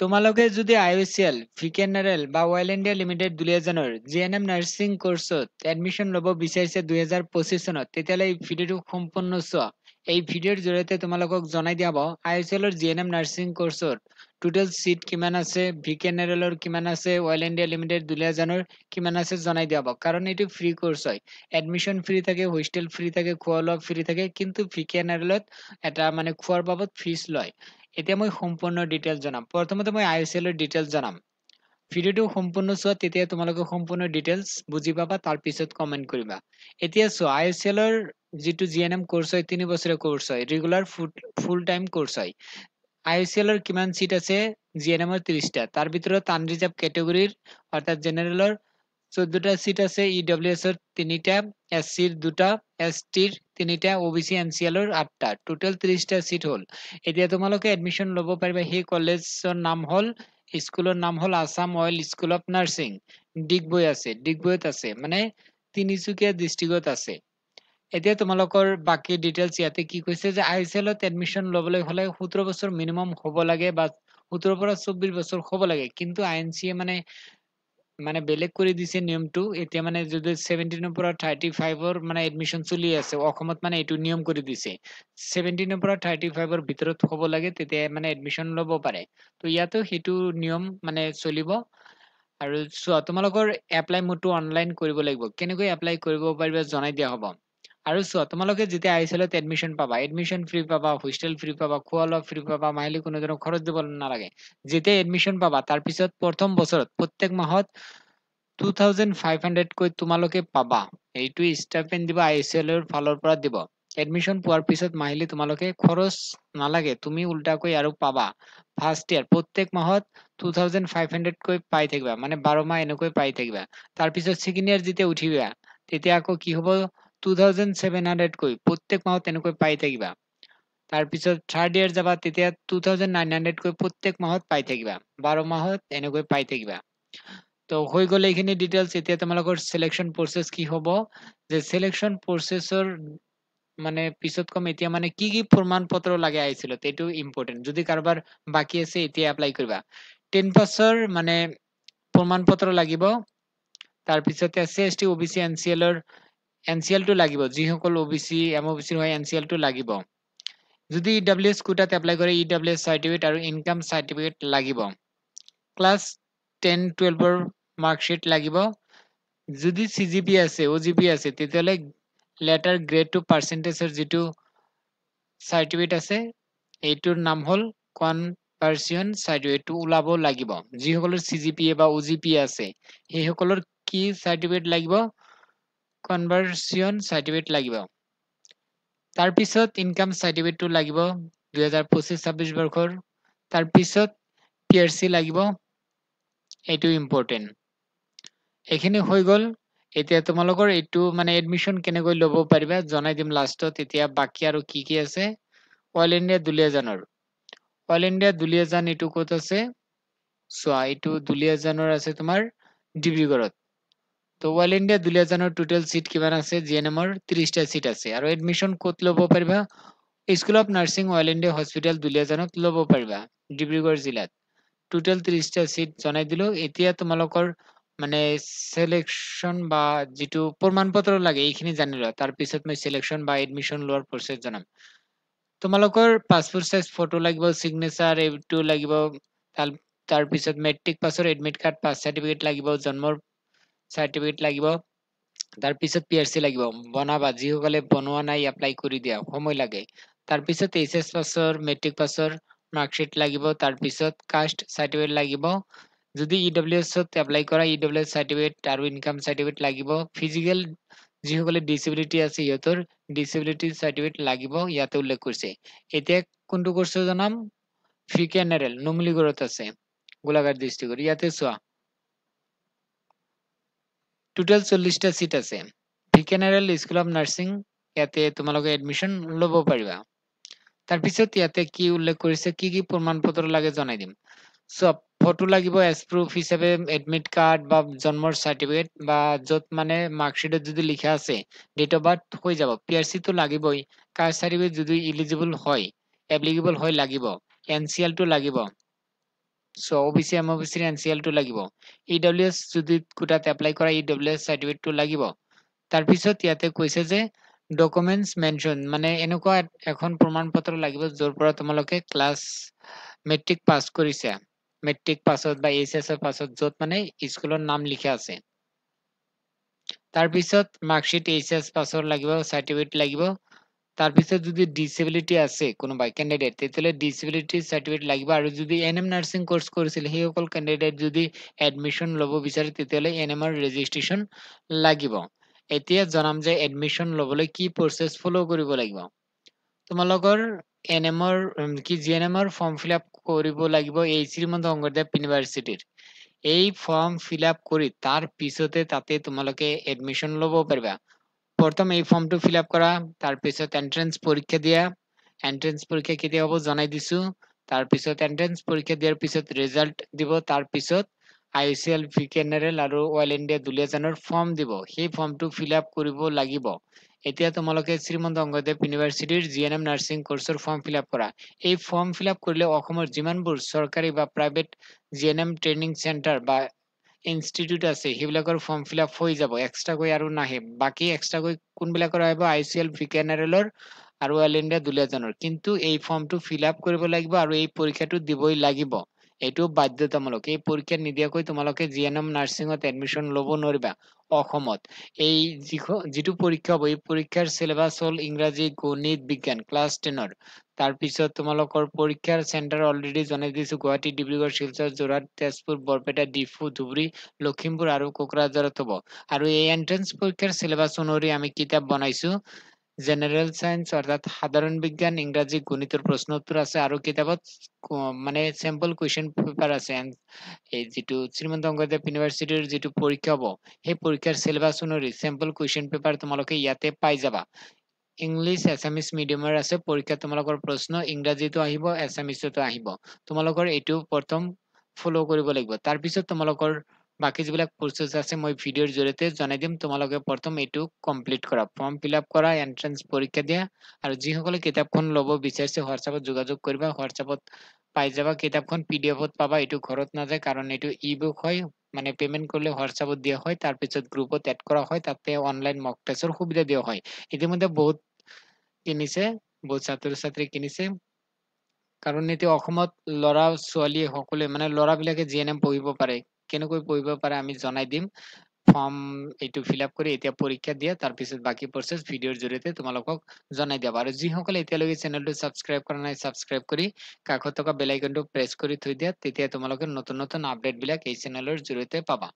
তোমালোকে যদি আইওচিএল ভিকেনাৰেল বা অইল ইণ্ডিয়া লিমিটেড দুলীয়াজানৰ জিএনএম নাৰ্ছিং কোৰ্চত এডমিশ্যন ল'ব বিচাৰিছে 2025 চনত তেতিয়াহ'লে এই ভিডিঅ'টো সম্পূৰ্ণ চোৱা। এই ভিডিঅ'ৰ জৰিয়তে তোমালোকক জনাই দিয়া হ'ব আইওচিএলৰ জিএনএম নাৰ্ছিং কোৰ্চত টোটেল সিট কিমান আছে, ভিকেনাৰেলৰ কিমান আছে, অইল ইণ্ডিয়া লিমিটেড দুলীয়াজানৰ কিমান আছে জনাই দিয়া হ'ব। কাৰণ এইটো ফ্ৰী কোৰ্চ হয়, এডমিশ্যন ফ্ৰী থাকে, হোষ্টেল ফ্ৰী থাকে, খোৱা লোৱা ফ্ৰী থাকে, কিন্তু ভিকেনাৰেলত এটা মানে খোৱাৰ বাবদ ফিজ লয়। এতিয়া মই সম্পূৰ্ণ ডিটেইলছ জনাম। প্ৰথমতে মই আইওচিএলৰ ডিটেইলছ জনাম। ভিডিঅ'টো সম্পূৰ্ণ চোৱা, তেতিয়া তোমালোকে সম্পূৰ্ণ ডিটেইলছ বুজি পাবা, তাৰ পিছত কমেন্ট কৰিবা। এতিয়া চোৱা, আইওচিএলৰ যিটো জিএনএম কোৰ্চ হয় 3 বছৰীয়া কোৰ্চ হয়, ৰেগুলাৰ ফুল টাইম কোৰ্চ হয়। আইওচিএলৰ কিমান সিট আছে? জিএনএমৰ 30টা, তাৰ ভিতৰত আনৰিজাৰ্ভ কেটেগৰীৰ অৰ্থাৎ জেনাৰেলৰ 14টা সিট আছে, ইডব্লিউএছৰ 3টা, এছচিৰ 2টা, এছটিৰ 3টা, ওবিচি এনচিএলৰ 8টা, টোটেল 30টা সিট হ'ল। এতিয়া তোমালোকে এডমিশ্যন ল'ব পাৰিবা। সেই কলেজৰ নাম হ'ল, স্কুলৰ নাম হ'ল Assam oil school of nursing, ডিগবৈত আছে, মানে তিনিচুকীয়া ডিষ্ট্ৰিক্টত আছে। এতিয়া তোমালোকৰ বাকি ডিটেইলছ ইয়াতে কি কৈছে যে আইওচিএলত এডমিশ্যন ল'বলৈ হ'লে 17 বছৰ মিনিমাম হ'ব লাগে বা 17 পৰা 24 বছৰ হ'ব লাগে, কিন্তু আইএনচিয়ে মানে বেলেগ কৰি দিছে নিয়মটো। এতিয়া মানে যদি 17 পৰা 35 মানে এডমিশ্যন চলি আছে অসমত, মানে এইটো নিয়ম কৰি দিছে 17 পৰা 35 ভিতৰত হ'ব লাগে, তেতিয়া মানে এডমিশ্যন ল'ব পাৰে। তো ইয়াতো সেইটো নিয়ম মানে চলিব। আৰু চোৱা, তোমালোকৰ এপ্লাই মোডটো অনলাইন কৰিব লাগিব। কেনেকৈ এপ্লাই কৰিব পাৰিবা জনাই দিয়া হ'ব। আৰু চোৱা, তোমালোকে যেতিয়া আইওচিএলত এডমিশ্যন পাবা, এডমিশ্যন ফ্ৰী পাবা, হোষ্টেল ফ্ৰী পাবা, খোৱা লোৱা ফ্ৰী পাবা, মাহিলী কোনো ধৰণৰ খৰচ দিব নালাগে। যেতিয়া এডমিশ্যন পাবা তাৰ পিছত প্ৰথম বছৰত প্ৰত্যেক মাহত 2500 কৈ তোমালোকে পাবা। এইটো ষ্টাইপেণ্ড দিব, আইওচিএলৰ ফালৰ পৰা দিব। এডমিশ্যন পোৱাৰ পিছত মাহিলী তোমালোকে খৰচ নালাগে, তুমি উল্টাকৈ আৰু পাবা। ফাৰ্ষ্ট ইয়াৰ প্ৰত্যেক মাহত 2500 কৈ পাই থাকিবা, মানে 12 মাহ এনেকৈ পাই থাকিবা। তাৰপিছত ছেকেণ্ড ইয়াৰ যেতিয়া উঠিবা, তেতিয়া আকৌ কি হ'ব, 2700 কৈ প্ৰত্যেক মাহত তেনেকৈ পাই থাকিবা। তাৰপিছত থাৰ্ড ইয়াৰ যাবা, তেতিয়া 2900 কৈ প্ৰত্যেক মাহত পাই থাকিবা, 12 মাহত এনেকৈ পাই থাকিবা। তো হৈ গ'লে এইখিনি ডিটেইলছ। এতিয়া তোমালোকৰ সিলেকশ্যন প্ৰচেছ কি হ'ব, যে সিলেকশ্যন প্ৰচেছৰ মানে পিছত কম। এতিয়া মানে কি কি প্ৰমাণ পত্ৰ লাগে আইওচিএলত, এইটো ইম্পৰ্টেণ্ট। যদি কাৰোবাৰ বাকী আছে এতিয়া এপ্লাই কৰিবা। 10 পাছৰ মানে প্ৰমাণ পত্ৰ লাগিব। তাৰপিছত এছচি এছটি ওবিচি এনচিএলটো লাগিব, যিসকল ওবিচি এমওবিচি হয় এনচিএলটো লাগিব। যদি ইডব্লিউএছ কোটাত এপ্লাই কৰে, ইডব্লিউএছ চাৰ্টিফিকেট আৰু ইনকাম চাৰ্টিফিকেট লাগিব। ক্লাছ 10-12ৰ মাৰ্কশ্বিট লাগিব। যদি চিজিপি আছে, ওজিপি আছে, তেতিয়াহ'লে লেটাৰ গ্ৰেড টু পাৰ্চেন্টেজৰ যিটো চাৰ্টিফিকেট আছে, এইটোৰ নাম হ'ল কনভাৰ্সন চাৰ্টিফিকেটটো ওলাব লাগিব। যিসকলৰ চিজিপিএ বা ওজিপি আছে সেইসকলৰ কি চাৰ্টিফিকেট লাগিব, কনভাৰ্সন চাৰ্টিফিকেট লাগিব। তাৰপিছত ইনকাম চাৰ্টিফিকেটটো লাগিব 2025-26 বৰ্ষৰ। তাৰপিছত পিআৰচি লাগিব, এইটো ইম্পৰ্টেণ্ট। এইখিনি হৈ গ'ল। এতিয়া তোমালোকৰ এইটো মানে এডমিশ্যন কেনেকৈ ল'ব পাৰিবা জনাই দিম লাষ্টত। এতিয়া বাকী আৰু কি কি আছে, অইল ইণ্ডিয়া দুলীয়াজানৰ, অইল ইণ্ডিয়া দুলীয়াজান এইটো ক'ত আছে চোৱা, এইটো দুলীয়াজানৰ আছে তোমাৰ ডিব্ৰুগড়ত। তো অইল ইণ্ডিয়া দুলীয়াজানৰ টোটেল সিট কিমান আছে, জিএনএমৰ 30টা সিট আছে। আৰু এডমিশ্যন ক'ত ল'ব পাৰিবা, school of nursing oil India hospital দুলীয়াজানত ল'ব পাৰিবা, ডিব্ৰুগড় জিলাত। টোটেল 30টা সিট জনাই দিলো। এতিয়া তোমালোকৰ মানে সিলেকশ্যন বা যিটো প্ৰমাণ পত্ৰ লাগে এইখিনি জানি লোৱা, তাৰপিছত মই সিলেকশ্যন বা এডমিশ্যন লোৱাৰ প্ৰচেছ জনাম। তোমালোকৰ পাছপোৰ্ট সাইজ ফটো লাগিব, সিগনেচাৰ এইটো লাগিব। তাৰপিছত মেট্ৰিক পাছৰ এডমিট কাৰ্ড, পাছ চাৰ্টিফিকেট লাগিব, জন্মৰ চাৰ্টিফিকেট লাগিব। তাৰপিছত পিআৰচি লাগিব, বনাবা। যিসকলে বনোৱা নাই এপ্লাই কৰি দিয়া, সময় লাগে। তাৰপিছত এইচএছ পাছৰ, মেট্ৰিক পাছৰ মাৰ্কশ্বিট লাগিব। তাৰপিছত কাষ্ট চাৰ্টিফিকেট লাগিব। যদি ইডব্লিউএছত এপ্লাই কৰা, ইডব্লিউএছ চাৰ্টিফিকেট আৰু ইনকাম চাৰ্টিফিকেট লাগিব। ফিজিকেল যিসকলে ডিচেবিলিটি আছে সিহঁতৰ ডিচেবিলিটি চাৰ্টিফিকেট লাগিব, ইয়াতে উল্লেখ কৰিছে। এতিয়া কোনটো কোৰ্চ জনাম, ভিকেনাৰেল নুমলীগড়ত আছে, গোলাঘাট ডিষ্ট্ৰিক্টত। ইয়াতে চোৱা, টোটেল 40টা সিট আছে। ভিকেনাৰেল স্কুল অফ নাৰ্ছিং, ইয়াতে তোমালোকে এডমিশ্যন ল'ব পাৰিবা। তাৰপিছত ইয়াতে কি উল্লেখ কৰিছে, কি কি প্ৰমাণ পত্ৰ লাগে জনাই দিম। চব ফটো লাগিব, এজ প্ৰুফ হিচাপে এডমিট কাৰ্ড বা জন্মৰ চাৰ্টিফিকেট, বা য'ত মানে মাৰ্কশ্বিটত যদি লিখা আছে ডেট অফ বাৰ্থ হৈ যাব। পিআৰচিটো লাগিবই। কাষ্ট চাৰ্টিফিকেট যদি ইলিজিবল হয়, এপ্লিকেবল হয় লাগিব। এনচিএলটো লাগিব। সো ওবিসি এমওবিসিৰ এনচিএলটো লাগিব। ইডব্লিউএছ যদি কোটাত এপ্লাই কৰা ইডব্লিউএছ চাৰ্টিফিকেটটো লাগিব। তাৰপিছত ইয়াতে কৈছে যে ডকুমেন্টস মেনশন মানে এনেকুৱা এখন প্ৰমাণপত্ৰ লাগিব য'ৰ পৰা তোমালোকে ক্লাছ মেট্ৰিক পাছ কৰিছা। মেট্ৰিক পাছত বা এইচএছৰ পাছত য'ত মানে স্কুলৰ নাম লিখা আছে। তাৰপিছত মাৰ্কশ্বিট এইচএছ পাছৰ লাগিব, চাৰ্টিফিকেট লাগিব। তাৰপিছত যদি ডিসেবিলিটি আছে কোনোবাই ক্যান্ডিডেট তেতিয়াহ'লে ডিসেবিলিটি সাৰ্টিফিকেট লাগিব আৰু যদি এনএম নাৰ্সিং কোৰ্স কৰিছিল সেইসকল ক্যান্ডিডেট যদি এডমিশন ল'ব বিচাৰে তেতিয়াহ'লে এনএমৰ ৰেজিষ্ট্ৰেচন লাগিব। এতিয়া জনাম যে এডমিশন ল'বলৈ কি প্ৰসেস ফলো কৰিব লাগিব। তোমালোকৰ এনএমৰ কি জিএনএমৰ ফৰ্ম ফিলআপ কৰিব লাগিব এই শ্ৰীমন্ত শংকৰদেৱ ইউনিভাৰ্চিটিৰ। এই ফৰ্ম ফিলআপ কৰি তাৰ পিছতে তাতে তোমালোকে এডমিশন ল'ব পাৰিবা। প্ৰথম এই ফৰ্মটো ফিলআপ কৰা, তাৰপিছত এন্ট্ৰেন্স পৰীক্ষা দিয়া। এন্ট্ৰেন্স পৰীক্ষা কেতিয়া হ'ব জনাই দিছো। তাৰপিছত এন্ট্ৰেন্স পৰীক্ষা দিয়াৰ পিছত ৰিজাল্ট দিব। তাৰপিছত আইচিএল ভিকেনেৰেল আৰু অল ইণ্ডিয়া দুলীয়াজানৰ ফৰ্ম দিব। সেই ফৰ্মটো ফিলআপ কৰিব লাগিব। এতিয়া তোমালোকে শ্ৰীমন্ত শংকৰদেৱ ইউনিভাৰ্চিটিৰ জিএনএম নাৰ্ছিং কোৰ্সৰ ফৰ্ম ফিলআপ কৰা। এই ফৰ্ম ফিলআপ কৰিলে অসমৰ যিমানবোৰ চৰকাৰী বা প্ৰাইভেট জিএনএম ট্ৰেইনিং চেণ্টাৰ বা ইনষ্টিটিউট আছে সেইবিলাকৰ ফৰ্ম ফিলআপ হৈ যাব, এক্সট্ৰাকৈ আৰু নাহে। বাকী এক্সট্ৰাকৈ কোনবিলাকৰ আহিব আইচিএল ভিকেনেৰেলৰ আৰু অল ইণ্ডিয়া দুলীয়াজানৰ। কিন্তু এই ফৰ্মটো ফিলআপ কৰিব লাগিব আৰু এই পৰীক্ষাটো দিবই লাগিব। এইটো বাধ্যতামূলক। এই পৰীক্ষা নিদিয়াকৈ তোমালোকে জিএনএম নাৰ্ছিঙত এডমিশন ল'ব নোৱাৰিবা অসমত। এই যিটো পৰীক্ষা হ'ব এই পৰীক্ষাৰ চিলেবাছ হ'ল ইংৰাজী, গণিত, বিজ্ঞান ক্লাছ 10ৰ। তাৰপিছত তোমালোকৰ পৰীক্ষাৰ চেণ্টাৰ অলৰেডি জনাই দিছো গুৱাহাটী, ডিব্ৰুগড়, শিলচৰ, যোৰহাট, তেজপুৰ, বৰপেটা, ডিফু, ধুবুৰী, লখিমপুৰ আৰু কোকৰাঝাৰত হ'ব। আৰু এই এন্ট্ৰেন্স পৰীক্ষাৰ চিলেবাছ অনুসৰি আমি কিতাপ বনাইছো। জেনাৰেল সায়েন্স অৰ্থাৎ সাধাৰণ বিজ্ঞান, ইংৰাজী, গণিতৰ প্ৰশ্ন উত্তৰ আছে আৰু কিতাপত মানে চেম্পল কুৱেশ্যন পেপাৰ আছে। এই যিটো শ্ৰীমন্ত শংকৰদেৱ ইউনিভাৰ্চিটিৰ যিটো পৰীক্ষা হ'ব সেই পৰীক্ষাৰ চিলেবাছ অনুসৰি চেম্পল কুৱেশ্যন পেপাৰ তোমালোকে ইয়াতে পাই যাবা। ইংলিছ এছামিছ মিডিয়ামৰ আছে পৰীক্ষা। তোমালোকৰ প্ৰশ্ন ইংৰাজীতো আহিব, এছামিছতো আহিব। তোমালোকৰ এইটো প্ৰথম ফলো কৰিব লাগিব। তাৰপিছত তোমালোকৰ বাকি যিবিলাক প্ৰচেছ আছে মই ভিডিঅ'ৰ জৰিয়তে জনাই দিম। তোমালোকে প্ৰথম এইটো কমপ্লিট কৰা, ফৰ্ম ফিলআপ কৰা, এন্ট্ৰেন্স পৰীক্ষা দিয়া। আৰু যিসকলে কিতাপখন ল'ব বিচাৰিছে হোৱাটছআপত যোগাযোগ কৰিবা। হোৱাটছআপত পাই যাবা কিতাপখন, পিডিএফত পাবা। এইটো ঘৰত নাযায় কাৰণ এইটো ই বুক হয়, মানে পেমেন্ট কৰিলে হোৱাটছআপত দিয়া হয়। তাৰপিছত গ্ৰুপত এড কৰা হয়, তাতে অনলাইন মক টেষ্টৰ সুবিধা দিয়া হয়। ইতিমধ্যে বহুত কিনিছে, বহুত ছাত্ৰ ছাত্ৰী কিনিছে। কাৰণ এতিয়া অসমত ল'ৰা ছোৱালী সকলোৱে মানে ল'ৰাবিলাকে জিএনএম পঢ়িব পাৰে। কেনেকৈ পঢ়িব পাৰে আমি জনাই দিম। ফৰ্ম এইটো ফিলআপ কৰি এতিয়া পৰীক্ষা দিয়া, তাৰপিছত বাকী প্ৰচেছ ভিডিঅ'ৰ জৰিয়তে তোমালোকক জনাই দিবা। আৰু যিসকলে এতিয়ালৈকে চেনেলটো ছাবস্ক্ৰাইব কৰা নাই ছাবস্ক্ৰাইব কৰি কাষত থকা বেল আইকনটো প্ৰেছ কৰি থৈ দিয়া, তেতিয়া তোমালোকে নতুন নতুন আপডেট বিলাক এই চেনেলৰ জৰিয়তে পাবা।